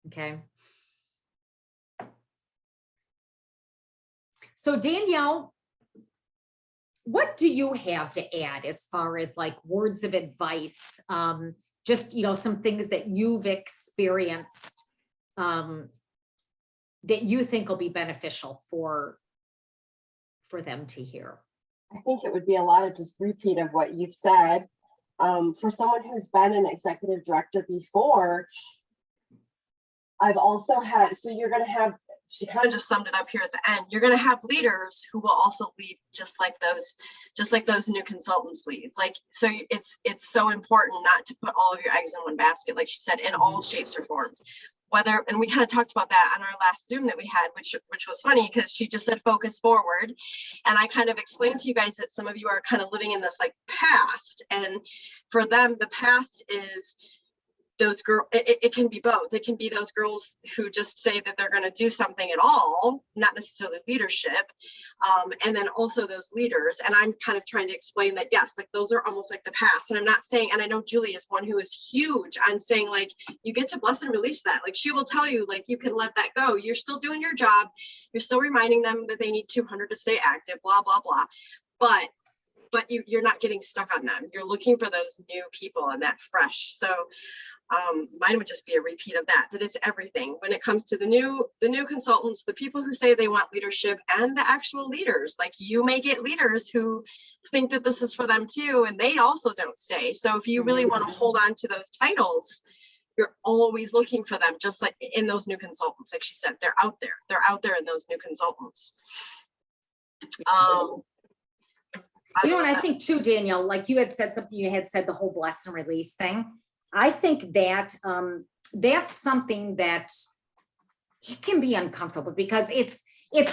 Okay. So Danielle, what do you have to add as far as like words of advice? Just, you know, some things that you've experienced that you think will be beneficial for them to hear. I think it would be a lot of just repeat of what you've said. For someone who's been an executive director before, I've also had, so you're going to have, she kind of just summed it up here at the end. You're going to have leaders who will also lead just like those new consultants lead. Like, so it's so important not to put all of your eggs in one basket, like she said, in all shapes or forms. Whether, and we kind of talked about that on our last Zoom that we had, which was funny because she just said focus forward. And I kind of explained to you guys that some of you are kind of living in this like past, and for them, the past is those girls, it can be both. It can be those girls who just say that they're going to do something at all, not necessarily leadership. And then also those leaders. And I'm kind of trying to explain that, yes, like those are almost like the past. And I'm not saying, and I know Juli is one who is huge on saying like, you get to bless and release that. Like she will tell you, like, you can let that go. You're still doing your job. You're still reminding them that they need 200 to stay active, blah, blah, blah. But but you're not getting stuck on them. You're looking for those new people and that fresh. So mine would just be a repeat of that it's everything when it comes to the new consultants, the people who say they want leadership, and the actual leaders. Like, you may get leaders who think that this is for them too, and they also don't stay. So if you really want to hold on to those titles, you're always looking for them, just like in those new consultants. Like she said, they're out there in those new consultants. You know, and I think too, Danielle, like you had said something, you had said the whole bless and release thing. I think that that's something that it can be uncomfortable, because it's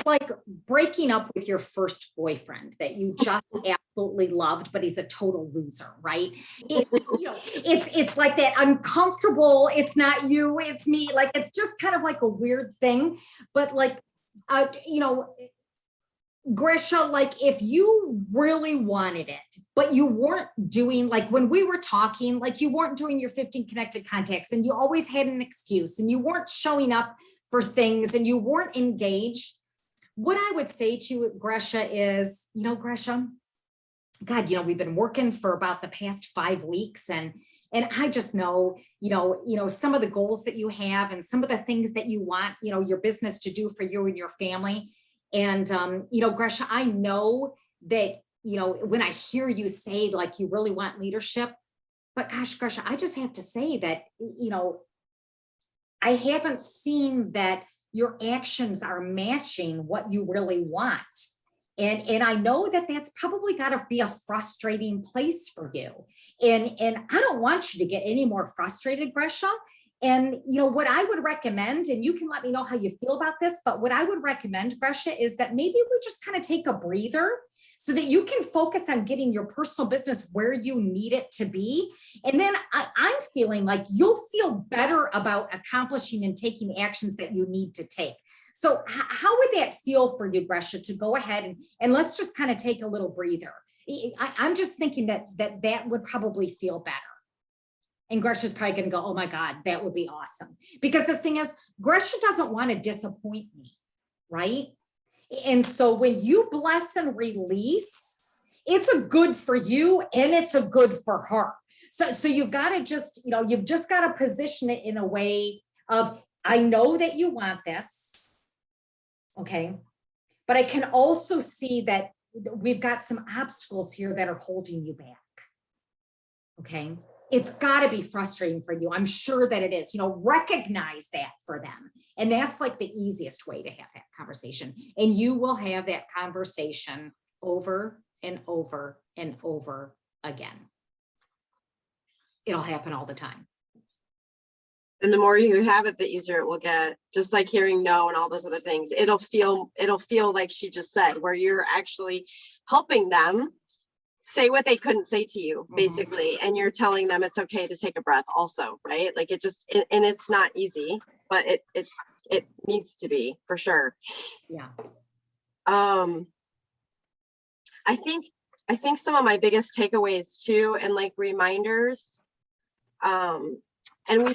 like breaking up with your first boyfriend that you just absolutely loved, but he's a total loser, right? It's like that uncomfortable. It's not you, it's me. Like, it's just kind of like a weird thing. But like, Grisha, like, if you really wanted it, but you weren't doing, like when we were talking, like you weren't doing your 15 connected contacts, and you always had an excuse, and you weren't showing up for things, and you weren't engaged, what I would say to you, Grisha, is, Grisha, God, we've been working for about the past 5 weeks, and I just know, some of the goals that you have and some of the things that you want, your business to do for you and your family. And, Grisha, I know that, when I hear you say, like, you really want leadership, but gosh, Grisha, I just have to say that, I haven't seen that your actions are matching what you really want. And I know that that's probably got to be a frustrating place for you. And I don't want you to get any more frustrated, Grisha. And, what I would recommend, and you can let me know how you feel about this, but what I would recommend, Grisha, is that maybe we just kind of take a breather so that you can focus on getting your personal business where you need it to be. And then I'm feeling like you'll feel better about accomplishing and taking actions that you need to take. So how would that feel for you, Grisha, to go ahead and let's just kind of take a little breather? I'm just thinking that would probably feel better. And Grisha's probably going to go, oh my God, that would be awesome. Because the thing is, Grisha doesn't want to disappoint me, right? And so when you bless and release, it's a good for you and it's a good for her. So you've got to just, you've just got to position it in a way of, I know that you want this, okay? But I can also see that we've got some obstacles here that are holding you back, okay? It's got to be frustrating for you. I'm sure that it is, recognize that for them. And that's like the easiest way to have that conversation. And you will have that conversation over and over and over again. It'll happen all the time. And the more you have it, the easier it will get. Just like hearing no and all those other things. It'll feel like she just said, where you're actually helping them say what they couldn't say to you, basically. And you're telling them it's okay to take a breath also, right? Like and it's not easy, but it needs to be, for sure. Yeah. I think some of my biggest takeaways too, and like reminders, and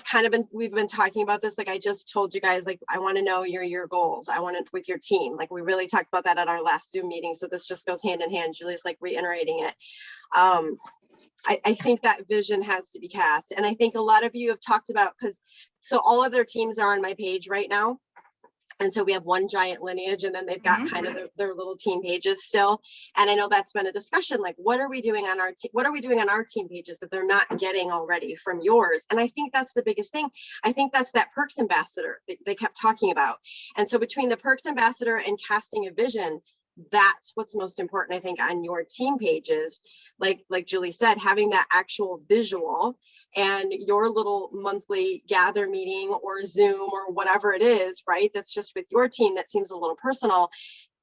we've been talking about this. Like I just told you guys, like, I want to know your goals. I want it with your team. Like we really talked about that at our last Zoom meeting. So this just goes hand in hand. Julie's like reiterating it. I think that vision has to be cast. And I think a lot of you have talked about, so all of their teams are on my page right now. And so we have one giant lineage, and then they've got kind of their little team pages still. And I know that's been a discussion, like, what are we doing on our team? What are we doing on our team pages that they're not getting already from yours? And I think that's the biggest thing. I think that's that perks ambassador that they kept talking about. And so between the perks ambassador and casting a vision, that's what's most important, I think, on your team pages. Like Julie said, having that actual visual, and your little monthly gather meeting or Zoom or whatever it is, right? That's just with your team, that seems a little personal.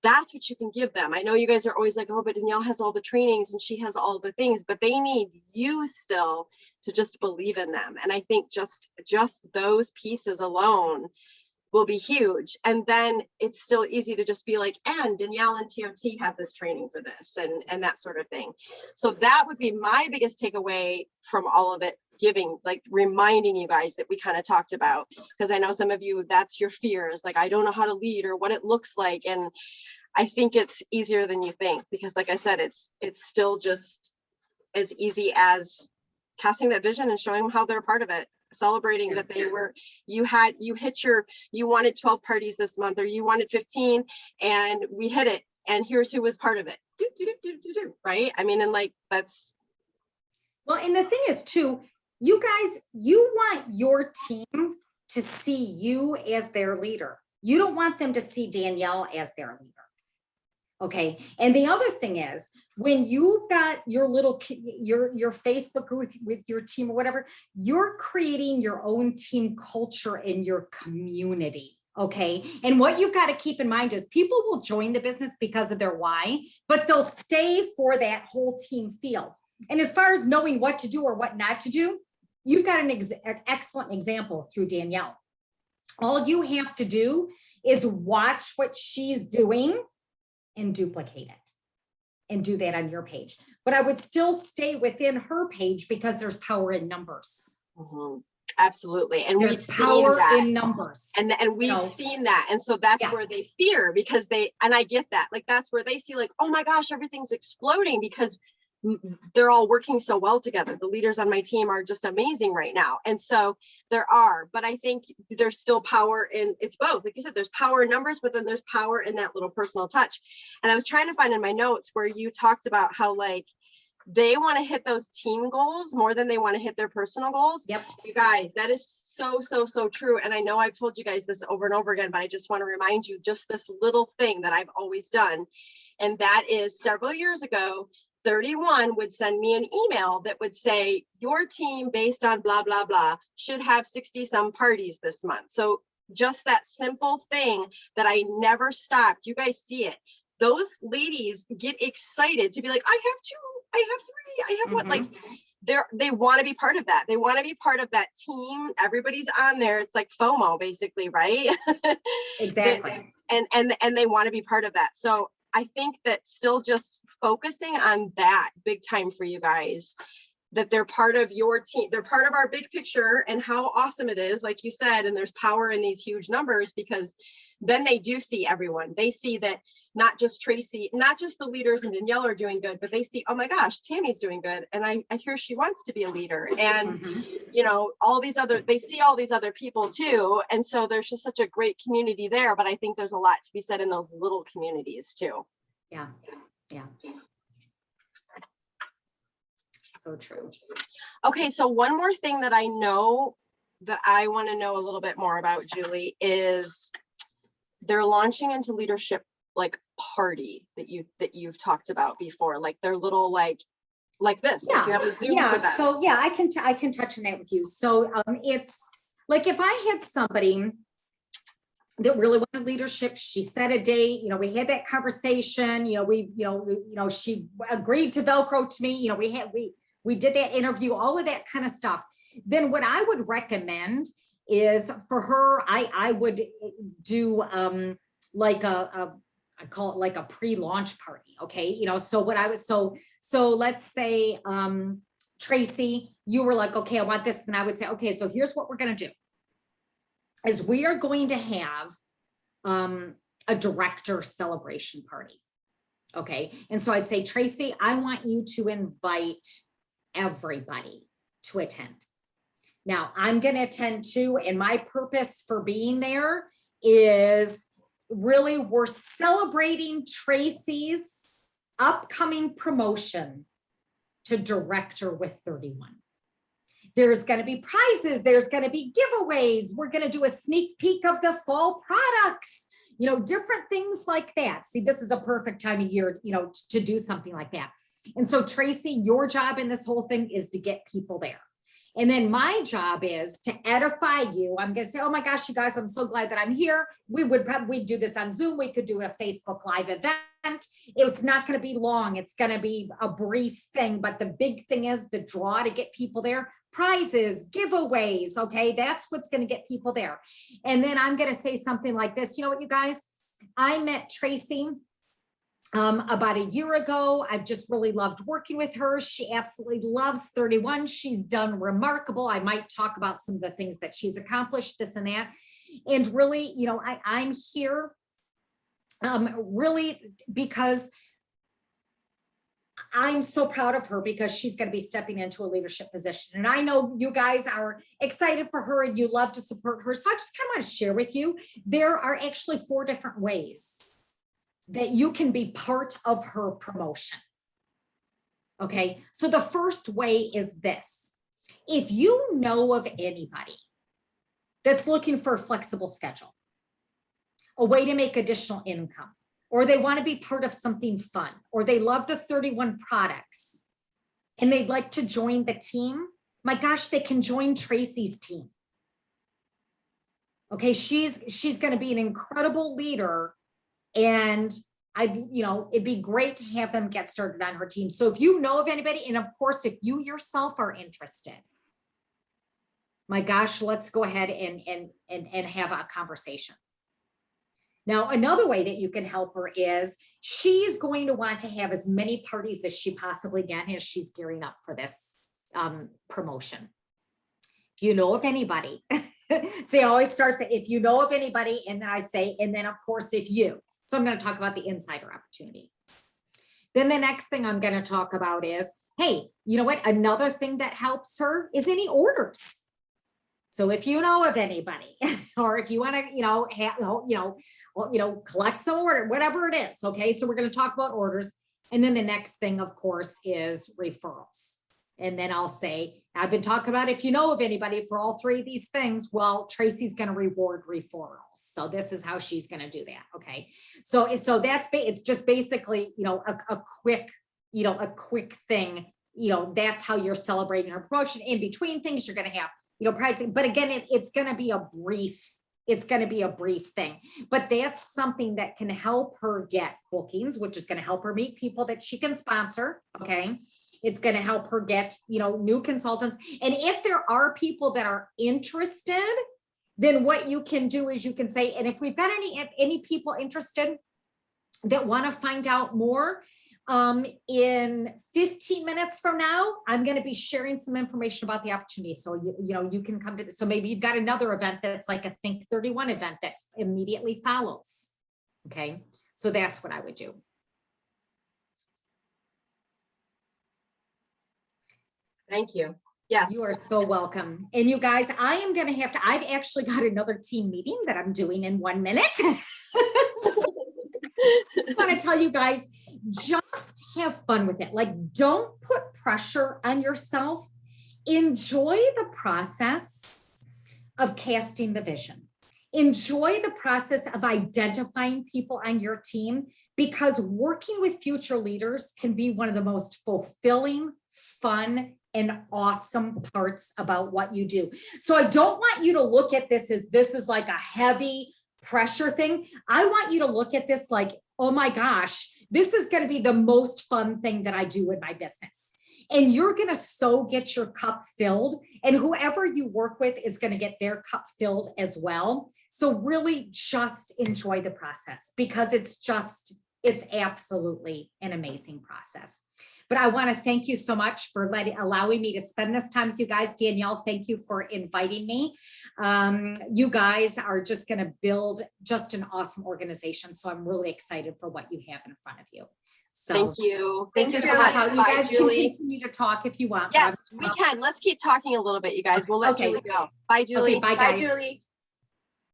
That's what you can give them. I know you guys are always like, oh, but Danielle has all the trainings and she has all the things, but they need you still to just believe in them. And I think just those pieces alone will be huge. And then it's still easy to just be like, and Danielle and TOT have this training for this and that sort of thing. So that would be my biggest takeaway from all of it, giving, like, reminding you guys that we kind of talked about, because I know some of you, that's your fears. Like, I don't know how to lead or what it looks like. And I think it's easier than you think, because like I said, it's still just as easy as casting that vision and showing them how they're a part of it, celebrating that they were, you wanted 12 parties this month, or you wanted 15 and we hit it. And here's who was part of it. Right? I mean, and like, that's. Well, and the thing is too, you guys, you want your team to see you as their leader. You don't want them to see Danielle as their leader. Okay. And the other thing is, when you've got your little, your Facebook group with your team or whatever, you're creating your own team culture in your community. Okay. And what you've got to keep in mind is people will join the business because of their why, but they'll stay for that whole team feel. And as far as knowing what to do or what not to do, you've got an excellent example through Danielle. All you have to do is watch what she's doing and duplicate it and do that on your page. But I would still stay within her page because there's power in numbers. Mm-hmm. Absolutely. And there's we've power seen that in numbers. and we've seen that. And so that's where they fear, because and I get that, like, that's where they see like, oh my gosh, everything's exploding because they're all working so well together. The leaders on my team are just amazing right now. And so but I think there's still power in, it's both. Like you said, there's power in numbers, but then there's power in that little personal touch. And I was trying to find in my notes where you talked about how like they want to hit those team goals more than they want to hit their personal goals. Yep. You guys, that is so true. And I know I've told you guys this over and over again, but I just want to remind you just this little thing that I've always done. And that is, several years ago, 31 would send me an email that would say, your team based on blah, blah, blah, should have 60 some parties this month. So just that simple thing that I never stopped. You guys see it. Those ladies get excited to be like, I have 2, I have 3, I have one. Like they want to be part of that. They want to be part of that team. Everybody's on there. It's like FOMO basically, right? Exactly. And they want to be part of that. So I think that still just focusing on that big time for you guys, that they're part of your team. They're part of our big picture and how awesome it is, like you said, and there's power in these huge numbers, because then they do see everyone. They see that not just Tracy, not just the leaders and Danielle are doing good, but they see, oh my gosh, Tammy's doing good. And I hear she wants to be a leader. And, you know, they see all these other people too. And so there's just such a great community there. But I think there's a lot to be said in those little communities too. Yeah. Yeah. So true. Okay. So one more thing that I know that I want to know a little bit more about, Julie, is they're launching into leadership like party that you've talked about before, like their little like this. Yeah. Like you have a Zoom for them. So yeah, I can touch on that with you. So it's like, if I had somebody that really wanted leadership, she set a date, you know, we had that conversation, you know, she agreed to Velcro to me, you know, we did that interview, all of that kind of stuff. Then what I would recommend is for her, I would do like I call it like a pre-launch party. Okay. You know, so what I was, so let's say, Tracy, you were like, okay, I want this. And I would say, okay, so here's what we're going to do is we are going to have, a director celebration party. Okay. And so I'd say, Tracy, I want you to invite everybody to attend. Now I'm going to attend too. And my purpose for being there is really, we're celebrating Tracy's upcoming promotion to director with 31. There's going to be prizes. There's going to be giveaways. We're going to do a sneak peek of the fall products, you know, different things like that. See, this is a perfect time of year, you know, to do something like that. And so Tracy, your job in this whole thing is to get people there. And then my job is to edify you. I'm going to say, oh my gosh, you guys, I'm so glad that I'm here. We'd do this on Zoom. We could do a Facebook Live event. It's not going to be long. It's going to be a brief thing. But the big thing is the draw to get people there. Prizes, giveaways. Okay. That's what's going to get people there. And then I'm going to say something like this. You know what, you guys, I met Tracy about a year ago. I've just really loved working with her. She absolutely loves 31. She's done remarkable. I might talk about some of the things that she's accomplished, this and that. And really, you know, I'm here really, because I'm so proud of her, because she's going to be stepping into a leadership position. And I know you guys are excited for her and you love to support her. So I just kind of want to share with you, there are actually 4 different ways that you can be part of her promotion. Okay, so the first way is this. If you know of anybody that's looking for a flexible schedule, a way to make additional income, or they want to be part of something fun, or they love the 31 products and they'd like to join the team, my gosh, they can join Tracy's team. Okay, she's going to be an incredible leader, and it'd be great to have them get started on her team. So if you know of anybody, and of course, if you yourself are interested, my gosh, let's go ahead and have a conversation. Now, another way that you can help her is she's going to want to have as many parties as she possibly can as she's gearing up for this promotion. If you know of anybody, see, I always start that if you know of anybody, and then I say, and then of course, if you, so I'm going to talk about the insider opportunity. Then the next thing I'm going to talk about is, hey, you know what? Another thing that helps her is any orders. So if you know of anybody, or if you want to, collect some order, whatever it is. Okay. So we're going to talk about orders. And then the next thing, of course, is referrals. And then I'll say, I've been talking about, if you know of anybody for all 3 of these things, well, Tracy's going to reward referrals. So this is how she's going to do that. Okay. So it's just basically, a quick thing, that's how you're celebrating her promotion. In between things, you're going to have, pricing, but again, it's going to be a brief thing, but that's something that can help her get bookings, which is going to help her meet people that she can sponsor. Okay. It's going to help her get, new consultants. And if there are people that are interested, then what you can do is you can say, and if we've got any people interested that want to find out more, in 15 minutes from now, I'm going to be sharing some information about the opportunity. So, you can come to this. So maybe you've got another event that's like a Think 31 event that immediately follows. Okay. So that's what I would do. Thank you. Yes. You are so welcome. And you guys, I've actually got another team meeting that I'm doing in 1 minute. I want to tell you guys, just have fun with it. Like, don't put pressure on yourself. Enjoy the process of casting the vision. Enjoy the process of identifying people on your team, because working with future leaders can be one of the most fulfilling, fun, and awesome parts about what you do. So I don't want you to look at this as this is like a heavy pressure thing. I want you to look at this like, oh my gosh, this is going to be the most fun thing that I do in my business. And you're going to so get your cup filled, and whoever you work with is going to get their cup filled as well. So really just enjoy the process, because it's absolutely an amazing process. But I want to thank you so much for allowing me to spend this time with you guys. Danielle, thank you for inviting me. You guys are just going to build just an awesome organization. So I'm really excited for what you have in front of you. So thank you. Thank you so much. You guys can continue to talk if you want. Yes, we can. Let's keep talking a little bit, you guys. We'll let Julie go. Bye, Julie. Okay, bye, guys. Bye, Julie.